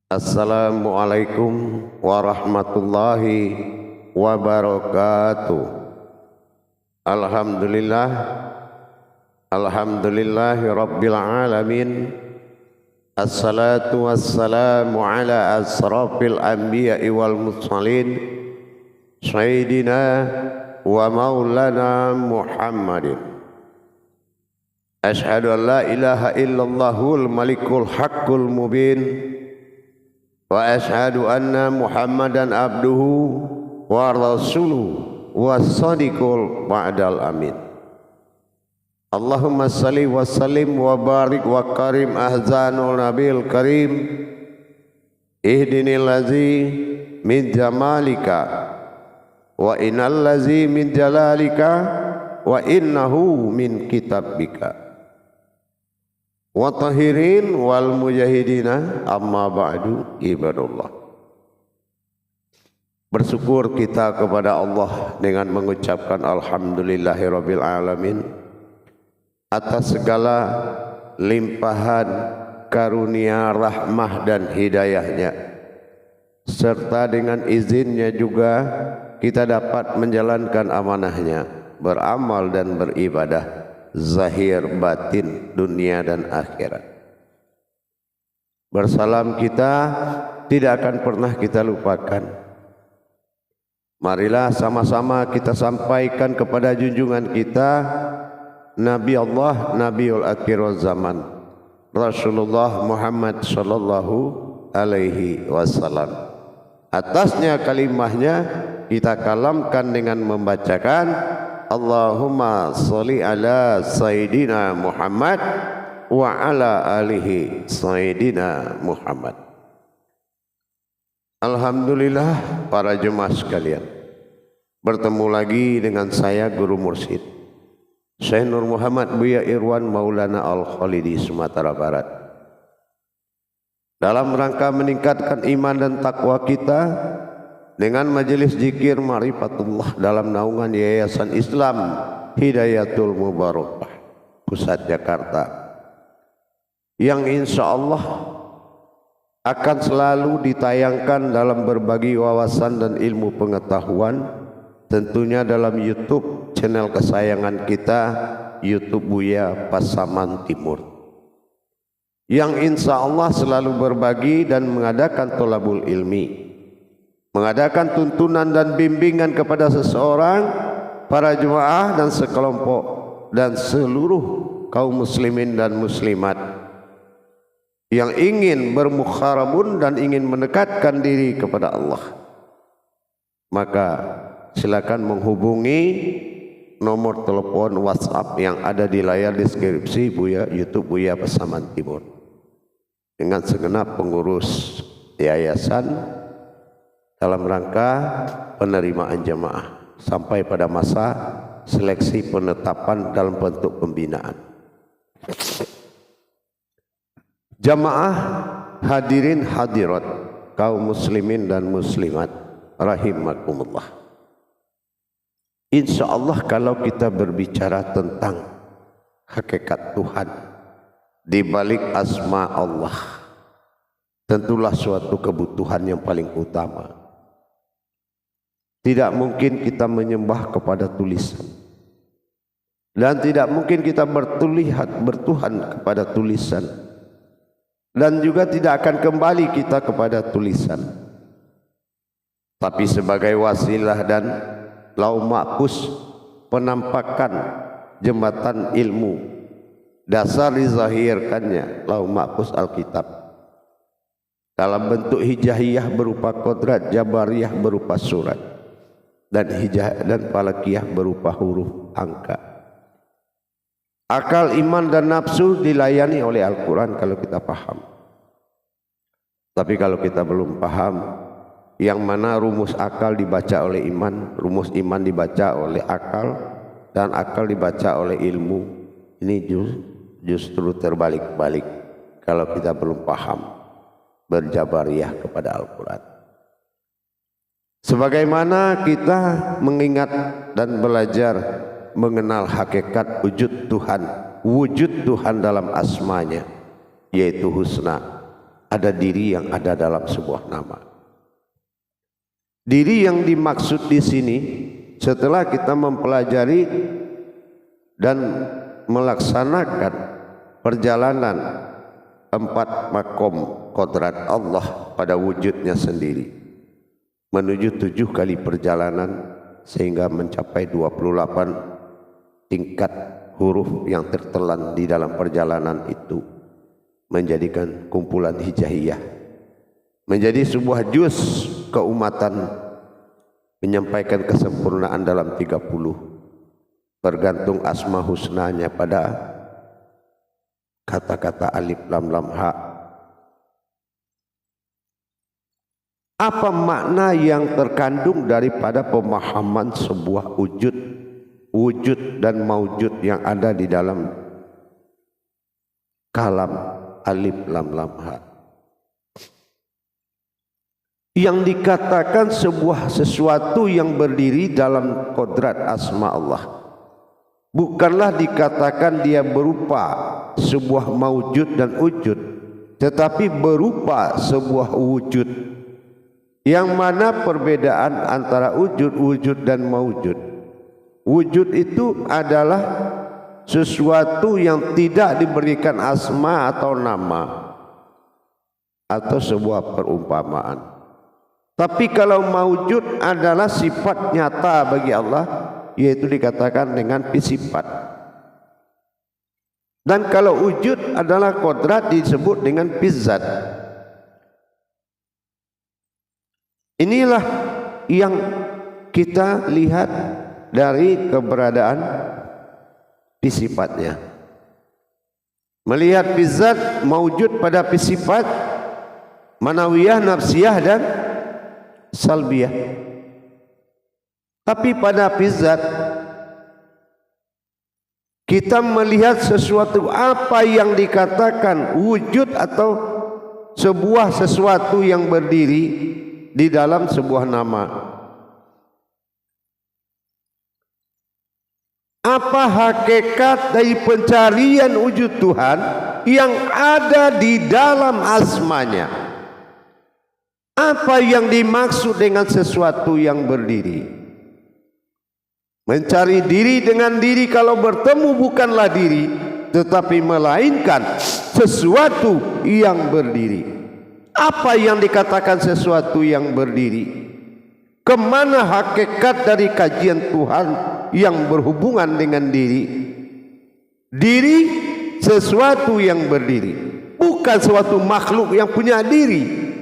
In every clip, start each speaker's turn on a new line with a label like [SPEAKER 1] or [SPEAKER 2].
[SPEAKER 1] Assalamualaikum warahmatullahi wabarakatuh. Alhamdulillah, alhamdulillahi rabbil alamin. Assalatu wassalamu ala asrafil anbiya'i wal mursalin sayyidina wa maulana Muhammadin. Ashhadu an la ilaha illallahul malikul haqqul mubin wa ashhadu anna Muhammadan abduhu wa rasuluhu was-sadiqul ba'dal amin. Allahumma salli wa sallim wa barik wa karim ahzanul nabil karim ihdinil ladzi min jamalika wa innal ladzi min jalalika wa innahu min kitabika wa tahirin wal mujahidina amma ba'du ibadullah. Bersyukur kita kepada Allah dengan mengucapkan alhamdulillahirabbil alamin atas segala limpahan karunia, rahmah dan hidayahnya, serta dengan izinnya juga kita dapat menjalankan amanahnya, beramal dan beribadah zahir batin dunia dan akhirat. Bersalam kita tidak akan pernah kita lupakan. Marilah sama-sama kita sampaikan kepada junjungan kita Nabi Allah, Nabiul Akhir Zaman, Rasulullah Muhammad sallallahu alaihi wasallam. Atasnya kalimahnya kita kalamkan dengan membacakan Allahumma sholli ala Sayyidina Muhammad wa ala alihi Sayyidina Muhammad. Alhamdulillah para jemaah sekalian, bertemu lagi dengan saya Guru Mursyid Syekh Nur Muhammad Buya Irwan Maulana Al-Khalidi Sumatera Barat, dalam rangka meningkatkan iman dan takwa kita dengan majelis zikir Ma'rifatullah dalam naungan Yayasan Islam Hidayatul Mubarakah Pusat Jakarta, yang insya Allah akan selalu ditayangkan dalam berbagi wawasan dan ilmu pengetahuan, tentunya dalam YouTube channel kesayangan kita, YouTube Buya Pasaman Timur, yang insya Allah selalu berbagi dan mengadakan tholabul ilmi, mengadakan tuntunan dan bimbingan kepada seseorang, para jemaah dan sekelompok dan seluruh kaum muslimin dan muslimat yang ingin bermukharabun dan ingin mendekatkan diri kepada Allah. Maka silakan menghubungi nomor telepon WhatsApp yang ada di layar deskripsi Buya YouTube Buya Pasaman Timur dengan segenap pengurus yayasan dalam rangka penerimaan jemaah sampai pada masa seleksi penetapan dalam bentuk pembinaan. Jamaah hadirin hadirat kaum muslimin dan muslimat rahimakumullah. Insya Allah kalau kita berbicara tentang hakikat Tuhan di balik asma Allah, tentulah suatu kebutuhan yang paling utama. Tidak mungkin kita menyembah kepada tulisan, dan tidak mungkin kita bertuhan kepada tulisan, dan juga tidak akan kembali kita kepada tulisan. Tapi sebagai wasilah dan lau mahfuz, penampakan jembatan ilmu, dasar dizahirkannya lau mahfuz Alkitab dalam bentuk hijaiyah berupa kodrat, jabariyah berupa surat, dan falakiyah berupa huruf angka. Akal, iman dan nafsu dilayani oleh Al-Quran kalau kita paham. Tapi kalau kita belum paham, yang mana rumus akal dibaca oleh iman, rumus iman dibaca oleh akal, dan akal dibaca oleh ilmu, ini justru terbalik-balik kalau kita belum paham berjabariyah kepada Al-Quran. Sebagaimana kita mengingat dan belajar mengenal hakikat wujud Tuhan dalam asmanya, yaitu husna, ada diri yang ada dalam sebuah nama. Diri yang dimaksud di sini setelah kita mempelajari dan melaksanakan perjalanan 4 makom kodrat Allah pada wujudnya sendiri menuju 7 kali perjalanan sehingga mencapai 28 tingkat huruf yang tertelan di dalam perjalanan itu, menjadikan kumpulan hijaiyah, menjadi sebuah juz keumatan, menyampaikan kesempurnaan dalam 30, bergantung asma husnanya pada kata-kata alif lam lam ha. Apa makna yang terkandung daripada pemahaman sebuah wujud dan maujud yang ada di dalam kalam alif lam lam ha? Yang dikatakan sebuah sesuatu yang berdiri dalam kodrat asma Allah, bukanlah dikatakan dia berupa sebuah maujud dan wujud, tetapi berupa sebuah wujud, yang mana perbedaan antara wujud dan maujud. Wujud itu adalah sesuatu yang tidak diberikan asma atau nama atau sebuah perumpamaan. Tapi kalau maujud adalah sifat nyata bagi Allah, yaitu dikatakan dengan sifat. Dan kalau wujud adalah kodrat disebut dengan zat. Inilah yang kita lihat dari keberadaan sifatnya. Melihat zat maujud pada sifat manawiyah, nafsiyah dan salbiyah. Tapi pada zat kita melihat sesuatu apa yang dikatakan wujud atau sebuah sesuatu yang berdiri di dalam sebuah nama. Apa hakikat dari pencarian wujud Tuhan yang ada di dalam asmanya? Apa yang dimaksud dengan sesuatu yang berdiri? Mencari diri dengan diri kalau bertemu bukanlah diri, tetapi melainkan sesuatu yang berdiri. Apa yang dikatakan sesuatu yang berdiri? Kemana hakikat dari kajian Tuhan yang berhubungan dengan diri? Diri sesuatu yang berdiri, bukan suatu makhluk yang punya diri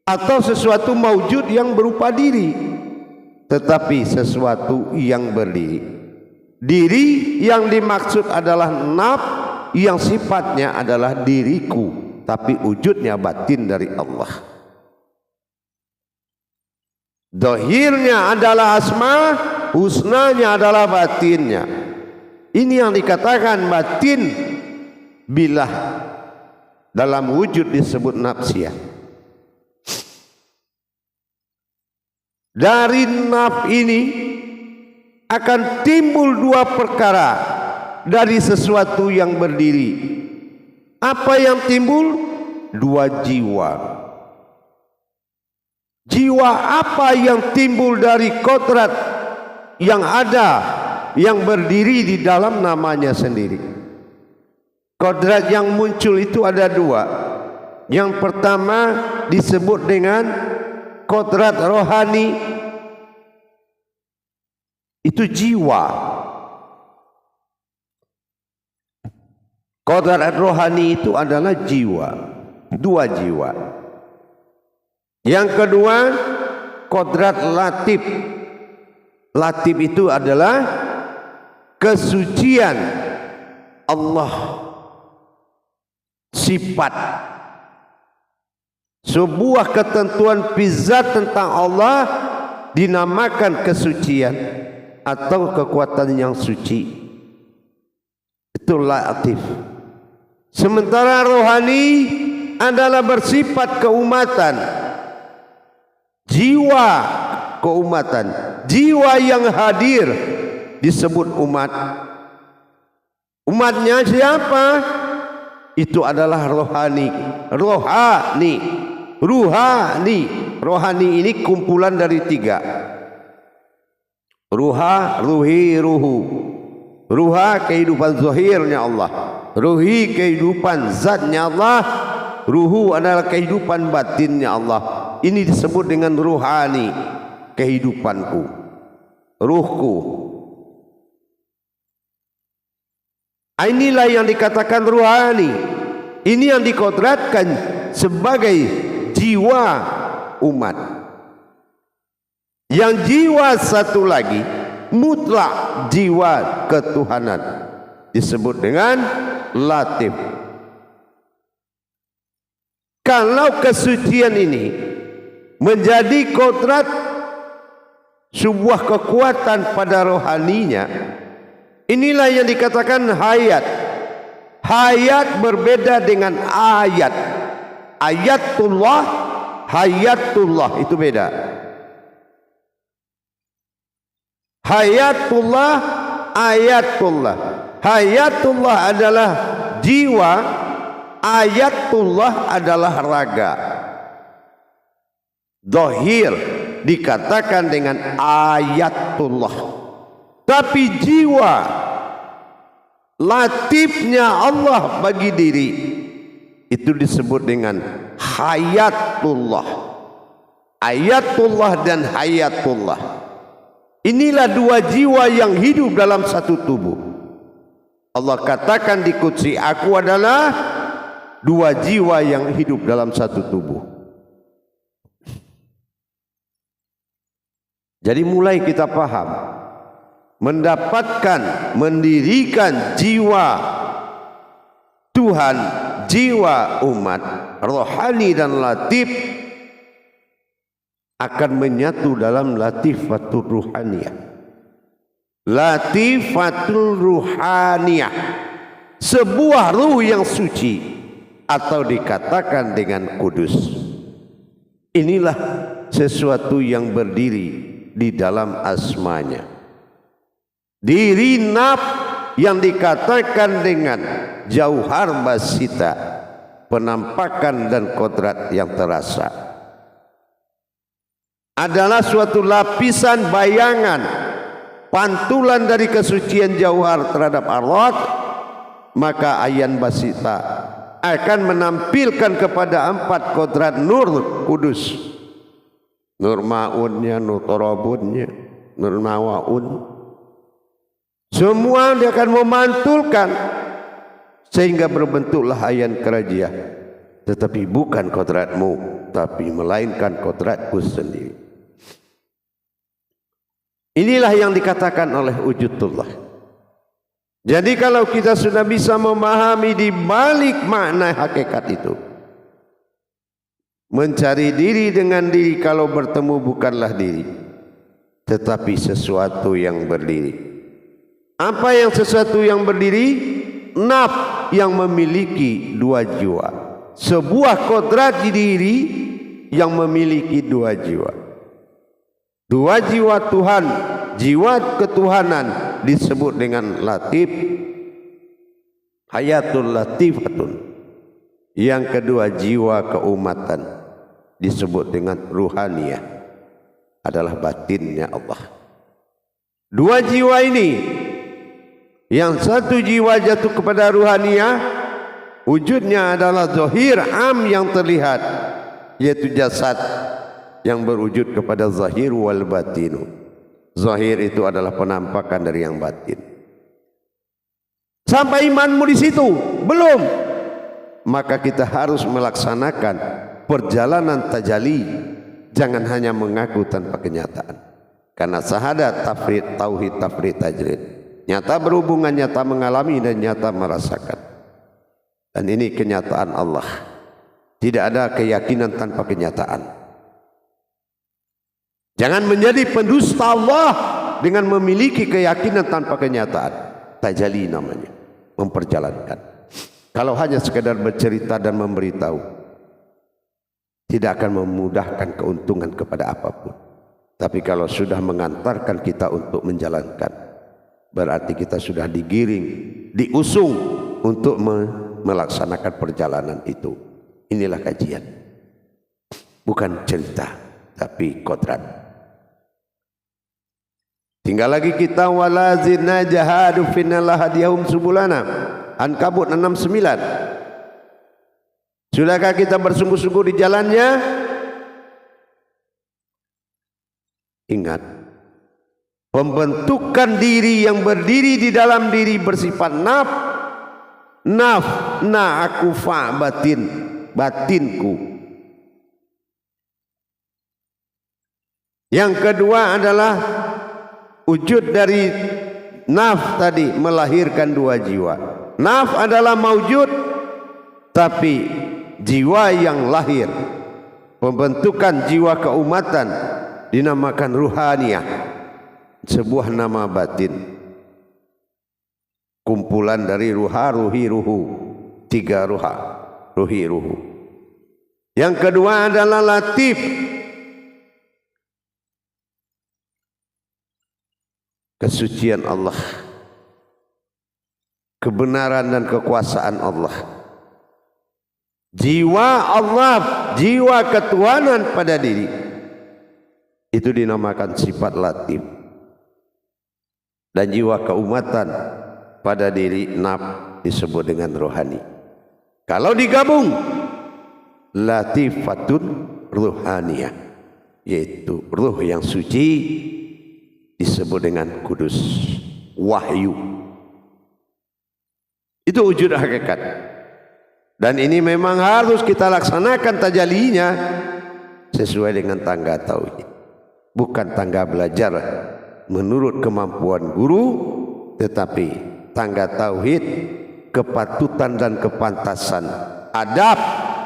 [SPEAKER 1] atau sesuatu maujud yang berupa diri, tetapi sesuatu yang berdiri. Diri yang dimaksud adalah naf yang sifatnya adalah diriku, tapi wujudnya batin dari Allah. Dohirnya adalah asma, husnanya adalah batinnya. Ini yang dikatakan batin bila dalam wujud disebut nafsiyah. Dari naf ini akan timbul 2 perkara dari sesuatu yang berdiri. Apa yang timbul? 2 jiwa. Jiwa apa yang timbul dari kodrat yang ada, yang berdiri di dalam namanya sendiri? Kodrat yang muncul itu ada 2. Yang pertama disebut dengan kodrat rohani, itu jiwa. Kodrat rohani itu adalah jiwa, 2 jiwa. Yang kedua kodrat latif. Latif itu adalah kesucian Allah, sifat, sebuah ketentuan zat tentang Allah dinamakan kesucian atau kekuatan yang suci. Itu latif. Sementara rohani adalah bersifat keumatan, jiwa keumatan, jiwa yang hadir disebut umat. Umatnya siapa? itu adalah rohani. Rohani, ruhani. Rohani ini kumpulan dari tiga. Ruha, ruhi, ruhu. Ruha kehidupan zahirnya Allah, ruhi kehidupan zatnya Allah, ruhu adalah kehidupan batinnya Allah. Ini disebut dengan ruhani, kehidupanku, ruhku. Inilah yang dikatakan ruhani. Ini yang dikodratkan sebagai jiwa umat. Yang jiwa satu lagi mutlak, jiwa ketuhanan, disebut dengan latif. Kalau kesucian ini menjadi kodrat sebuah kekuatan pada rohaninya, inilah yang dikatakan hayat. Hayat berbeda dengan ayat. Ayatullah, hayatullah itu beda. Hayatullah, ayatullah. Hayatullah adalah jiwa, ayatullah adalah raga. Zahir dikatakan dengan ayatullah. Tapi jiwa, latifnya Allah bagi diri, itu disebut dengan hayatullah. Ayatullah dan hayatullah. Inilah dua jiwa yang hidup dalam satu tubuh. Allah katakan di Qudsi, aku adalah dua jiwa yang hidup dalam satu tubuh. Jadi mulai kita paham, mendapatkan, mendirikan jiwa Tuhan, jiwa umat, rohani dan latif, akan menyatu dalam latifatul ruhaniyah. Latifatul ruhaniyah, sebuah ruh yang suci, atau dikatakan dengan kudus. Inilah sesuatu yang berdiri di dalam asmanya. Diri naf yang dikatakan dengan jauhar basita, penampakan dan kodrat yang terasa, adalah suatu lapisan bayangan, pantulan dari kesucian jauhar terhadap Allah. Maka ayan basita akan menampilkan kepada empat kodrat nur kudus. Nur ma'unnya, nur torobunnya, nur mawa'un. Semua dia akan memantulkan sehingga berbentuklah ayan kerajia. Tetapi bukan kodratmu, tapi melainkan kodratku sendiri. Inilah yang dikatakan oleh wujudullah. Jadi kalau kita sudah bisa memahami di balik makna hakikat itu, mencari diri dengan diri, kalau bertemu bukanlah diri, tetapi sesuatu yang berdiri. Apa yang sesuatu yang berdiri? Naf yang memiliki dua jiwa. Sebuah kodrat diri yang memiliki dua jiwa. Dua jiwa Tuhan, jiwa ketuhanan disebut dengan latif. Hayatul latifatun. Yang kedua jiwa keumatan disebut dengan ruhaniyah, adalah batinnya Allah. Dua jiwa ini, yang satu jiwa jatuh kepada ruhaniyah, wujudnya adalah zahir am yang terlihat, yaitu jasad yang berwujud kepada zahir wal batinu. Zahir itu adalah penampakan dari yang batin. Sampai imanmu di situ? Belum. Maka kita harus melaksanakan perjalanan tajalli. Jangan hanya mengaku tanpa kenyataan. Karena syahadat, tafrid, tauhid, tafrid, tajrid, nyata berhubungan, nyata mengalami, dan nyata merasakan. Dan ini kenyataan Allah. Tidak ada keyakinan tanpa kenyataan. Jangan menjadi pendusta Allah dengan memiliki keyakinan tanpa kenyataan. Tajalli namanya, memperjalankan. Kalau hanya sekedar bercerita dan memberitahu, tidak akan memudahkan keuntungan kepada apapun. Tapi kalau sudah mengantarkan kita untuk menjalankan, berarti kita sudah digiring, diusung untuk melaksanakan perjalanan itu. Inilah kajian, bukan cerita tapi kodrat. Tinggal lagi kita walazina jahadu finna lahadiyahum subulana. Ankabut 69. Sudahkah kita bersungguh-sungguh di jalannya? Ingat, pembentukan diri yang berdiri di dalam diri bersifat aku fa batinku. Yang kedua adalah wujud dari naf tadi melahirkan dua jiwa. Naf adalah maujud, tapi jiwa yang lahir, pembentukan jiwa keumatan dinamakan ruhaniyah, sebuah nama batin, kumpulan dari ruha, ruhi, ruhu, tiga ruha, ruhi, ruhu. Yang kedua adalah latif, kesucian Allah, kebenaran dan kekuasaan Allah, jiwa Allah, jiwa ketuhanan pada diri, itu dinamakan sifat latif. Dan jiwa keumatan pada diri naf disebut dengan rohani. Kalau digabung, latifatun ruhaniyah, yaitu ruh yang suci, disebut dengan kudus, wahyu. Itu wujud hakikat. Dan ini memang harus kita laksanakan tajalinya sesuai dengan tangga tauhid, bukan tangga belajar menurut kemampuan guru, tetapi tangga tauhid, kepatutan dan kepantasan, adab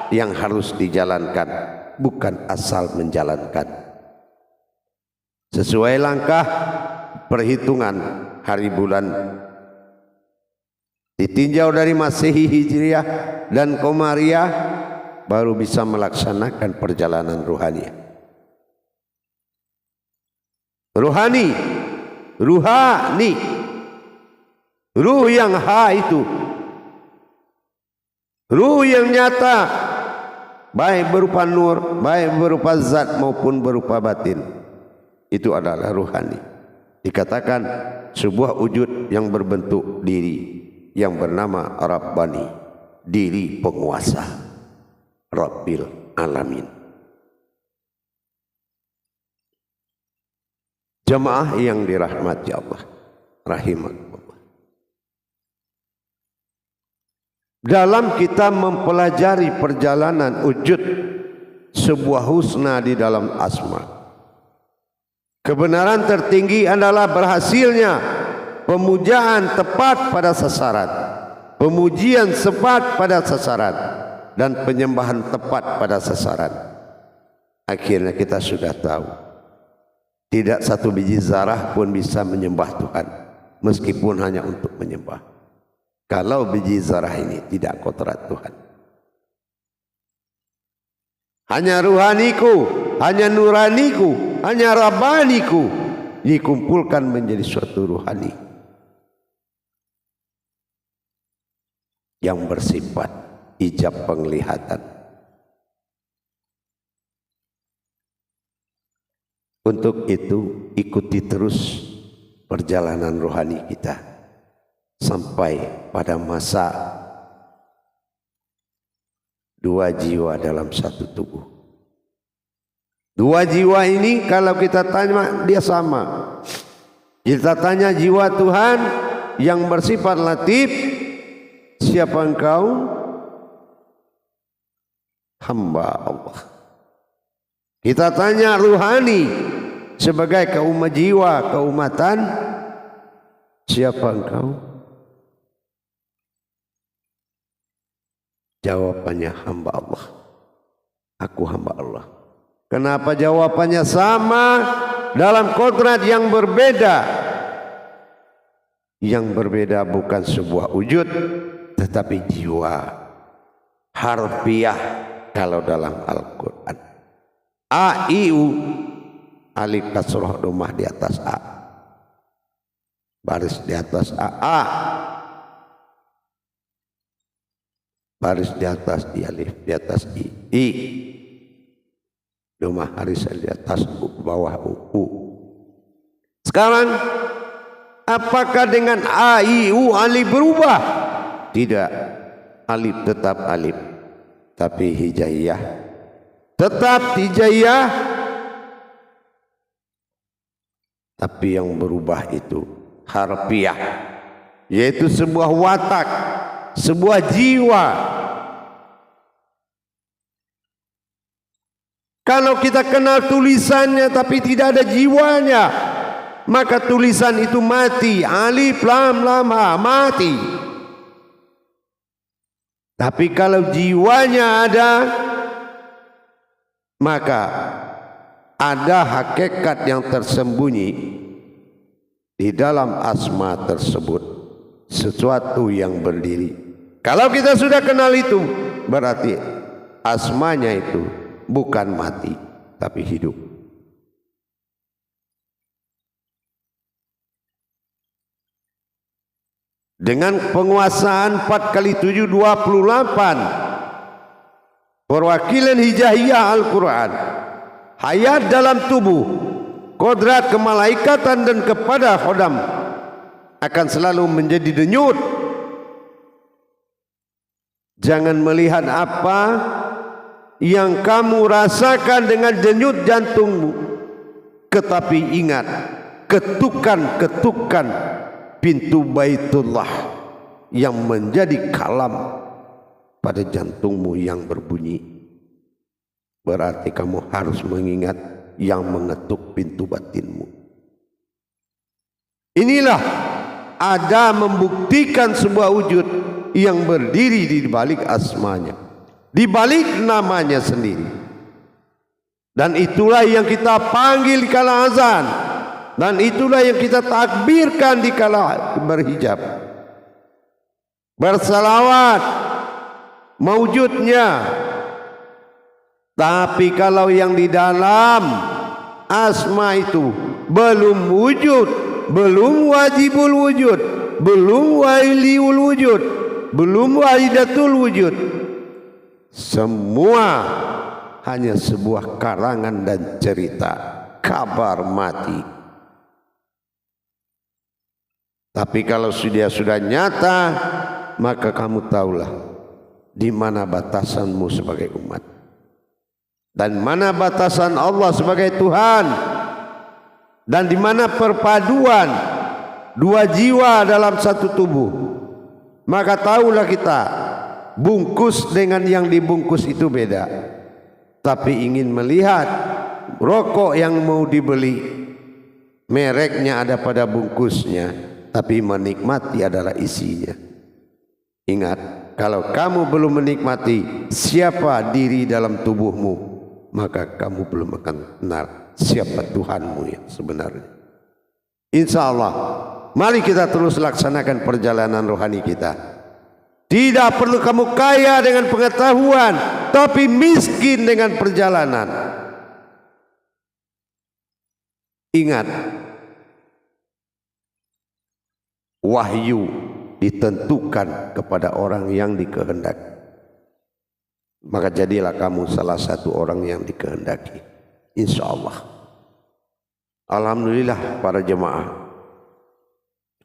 [SPEAKER 1] yang harus dijalankan, bukan asal menjalankan. Sesuai langkah perhitungan hari bulan, ditinjau dari Masehi, Hijriah dan Komariah, baru bisa melaksanakan perjalanan ruhani. Ruhani, ruhani, ruh yang ha itu, ruh yang nyata, baik berupa nur, baik berupa zat maupun berupa batin, itu adalah ruhani. Dikatakan sebuah wujud yang berbentuk diri yang bernama Rabbani, diri penguasa, Rabbil Alamin. Jemaah yang dirahmati Allah, rahimakumullah. Dalam kita mempelajari perjalanan wujud sebuah husna di dalam asma, kebenaran tertinggi adalah berhasilnya pemujaan tepat pada sasaran, pemujian tepat pada sasaran, dan penyembahan tepat pada sasaran. Akhirnya kita sudah tahu, tidak satu biji zarah pun bisa menyembah Tuhan, meskipun hanya untuk menyembah, kalau biji zarah ini tidak kodrat Tuhan. Hanya ruhaniku, hanya nuraniku, hanya rabbaniku dikumpulkan menjadi suatu ruhani yang bersifat ijab penglihatan. Untuk itu ikuti terus perjalanan rohani kita sampai pada masa dua jiwa dalam satu tubuh. Dua jiwa ini kalau kita tanya dia sama. Kita tanya jiwa Tuhan yang bersifat latif, siapa engkau? Hamba Allah. Kita tanya ruhani sebagai jiwa keumatan, siapa engkau? Jawabannya hamba Allah. Aku hamba Allah. Kenapa jawabannya sama dalam kodrat yang berbeda? Yang berbeda bukan sebuah wujud, tetapi jiwa harfiah kalau dalam Al-Quran. A, I, U, alif kasroh domah di atas A, baris di atas A, A. baris di atas di alif, di atas i, domah harisan di atas bawah u. Sekarang apakah dengan a, i, u alif berubah? Tidak, alif tetap alif, tapi hijaiyah tetap hijaiyah, tapi yang berubah itu harfiah, yaitu sebuah watak, sebuah jiwa. Kalau kita kenal tulisannya tapi tidak ada jiwanya, maka tulisan itu mati. Alif lam lam ha, mati. Tapi kalau jiwanya ada, maka ada hakikat yang tersembunyi di dalam asma tersebut, sesuatu yang berdiri. Kalau kita sudah kenal itu, berarti asmanya itu bukan mati tapi hidup. Dengan penguasaan 4 kali 7 28, perwakilan hijaiyah Al-Quran, hayat dalam tubuh, kodrat kemalaikatan dan kepada khodam, akan selalu menjadi denyut. Jangan melihat apa yang kamu rasakan dengan denyut jantungmu, tetapi ingat ketukan-ketukan pintu Baitullah yang menjadi kalam pada jantungmu yang berbunyi. Berarti kamu harus mengingat yang mengetuk pintu batinmu. Inilah ada membuktikan sebuah wujud yang berdiri di balik asmanya, di balik namanya sendiri. Dan itulah yang kita panggil di kala azan, dan itulah yang kita takbirkan di kala berhijab. Bersalawat mewujudnya. Tapi kalau yang di dalam asma itu belum wujud, belum wajibul wujud, belum waliul wujud, belum wahidatul wujud, semua hanya sebuah karangan dan cerita, kabar mati. Tapi kalau sudah nyata, maka kamu tahulah di mana batasanmu sebagai umat dan mana batasan Allah sebagai Tuhan, dan di mana perpaduan dua jiwa dalam satu tubuh. Maka tahulah kita, bungkus dengan yang dibungkus itu beda. Tapi ingin melihat rokok yang mau dibeli, mereknya ada pada bungkusnya, tapi menikmati adalah isinya. Ingat, kalau kamu belum menikmati siapa diri dalam tubuhmu, maka kamu belum akan kenal siapa Tuhanmu yang sebenarnya. Insya Allah, mari kita terus laksanakan perjalanan rohani kita. Tidak perlu kamu kaya dengan pengetahuan, tapi miskin dengan perjalanan. Ingat, wahyu ditentukan kepada orang yang dikehendaki. Maka jadilah kamu salah satu orang yang dikehendaki, insya Allah. Alhamdulillah para jemaah,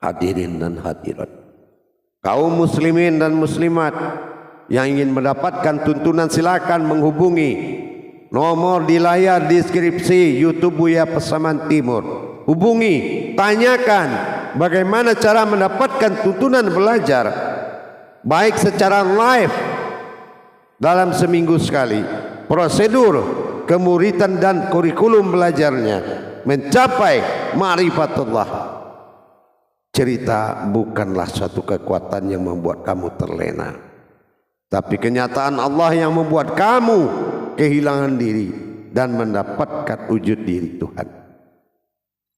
[SPEAKER 1] hadirin dan hadirat, kaum muslimin dan muslimat yang ingin mendapatkan tuntunan, silakan menghubungi nomor di layar deskripsi YouTube Buya Pasaman Timur. Hubungi, tanyakan bagaimana cara mendapatkan tuntunan belajar, baik secara live dalam seminggu sekali, prosedur kemuridan dan kurikulum belajarnya mencapai ma'rifatullah. Cerita bukanlah suatu kekuatan yang membuat kamu terlena, tapi kenyataan Allah yang membuat kamu kehilangan diri dan mendapatkan wujud diri Tuhan.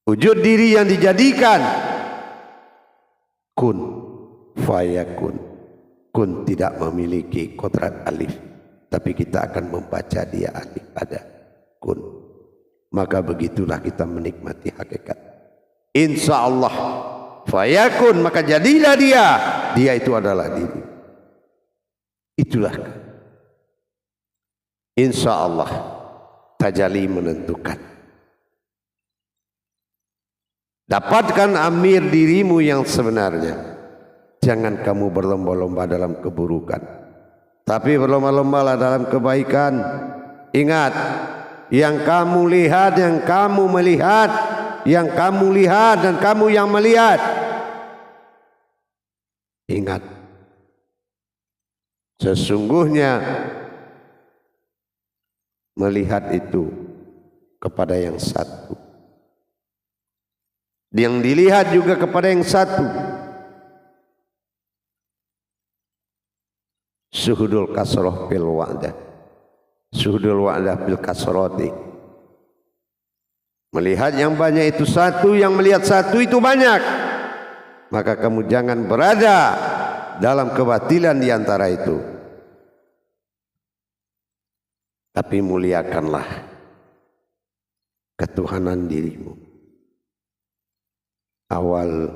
[SPEAKER 1] Wujud diri yang dijadikan kun fayakun. Kun tidak memiliki kodrat alif, tapi kita akan membaca dia alif ada kun. Maka begitulah kita menikmati hakikat. Insya Allah fayakun, maka jadilah dia. Dia itu adalah diri. Itulah insya Allah tajalli menentukan. Dapatkan amir dirimu yang sebenarnya. Jangan kamu berlomba-lomba dalam keburukan, tapi berlomba-lombalah dalam kebaikan. Ingat, yang kamu lihat, yang kamu melihat, yang kamu lihat dan kamu yang melihat. Ingat, sesungguhnya melihat itu kepada yang satu, yang dilihat juga kepada yang satu. Suhudul kasroh bil wa'dah, suhudul wa'dah bil kasroti. Melihat yang banyak itu satu, yang melihat satu itu banyak. Maka kamu jangan berada dalam kebatilan di antara itu, tapi muliakanlah ketuhanan dirimu. Awal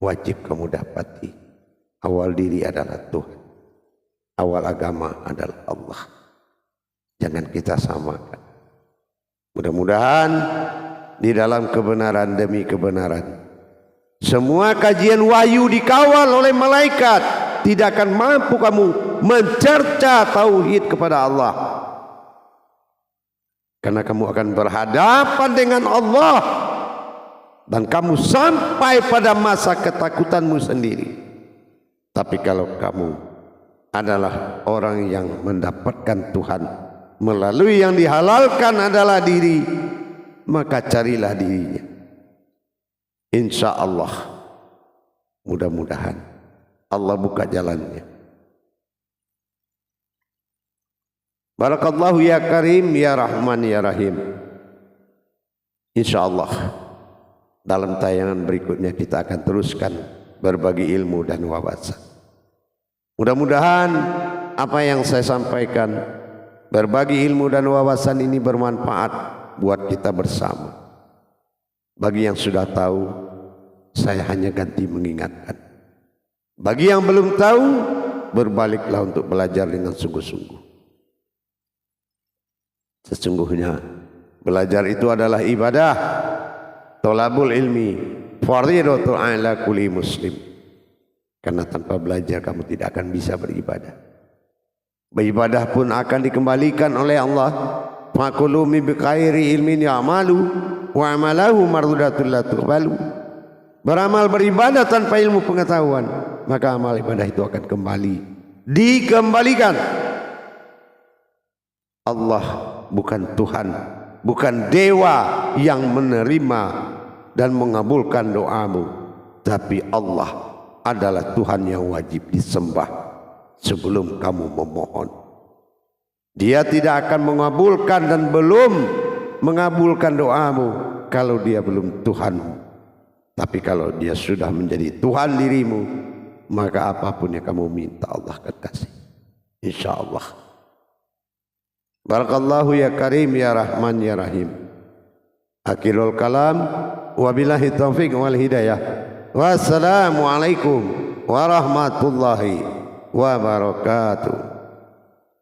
[SPEAKER 1] wajib kamu dapati, awal diri adalah Tuhan, awal agama adalah Allah. Jangan kita samakan. Mudah-mudahan di dalam kebenaran demi kebenaran, semua kajian wahyu dikawal oleh malaikat. Tidak akan mampu kamu mencerca tauhid kepada Allah, karena kamu akan berhadapan dengan Allah dan kamu sampai pada masa ketakutanmu sendiri. Tapi kalau kamu adalah orang yang mendapatkan Tuhan melalui yang dihalalkan adalah diri, maka carilah dirinya. Insya Allah, mudah-mudahan Allah buka jalannya. Barakallahu ya Karim ya Rahman ya Rahim. Insya Allah dalam tayangan berikutnya kita akan teruskan berbagi ilmu dan wawasan. Mudah-mudahan apa yang saya sampaikan, berbagi ilmu dan wawasan ini bermanfaat buat kita bersama. Bagi yang sudah tahu, saya hanya ganti mengingatkan. Bagi yang belum tahu, berbaliklah untuk belajar dengan sungguh-sungguh. Sesungguhnya belajar itu adalah ibadah. Tolabul ilmi fardhidatun ala kulli muslim. Karena tanpa belajar kamu tidak akan bisa beribadah. Beribadah pun akan dikembalikan oleh Allah. Fakulu min bikhairi ilmin ya'malu wa amalahu mardudatul la tuqbalu. Beramal beribadah tanpa ilmu pengetahuan, maka amal ibadah itu akan kembali dikembalikan. Allah bukan Tuhan, bukan dewa yang menerima dan mengabulkan doamu, tapi Allah adalah Tuhan yang wajib disembah sebelum kamu memohon. Dia tidak akan mengabulkan dan belum mengabulkan doamu kalau dia belum Tuhanmu. Tapi kalau dia sudah menjadi Tuhan dirimu, maka apapun yang kamu minta Allah akan kasih, insya Allah. Barakallahu ya Karim ya Rahman ya Rahim. Akhirul kalam, wabillahi taufiq wal hidayah. Wassalamualaikum warahmatullahi wabarakatuh.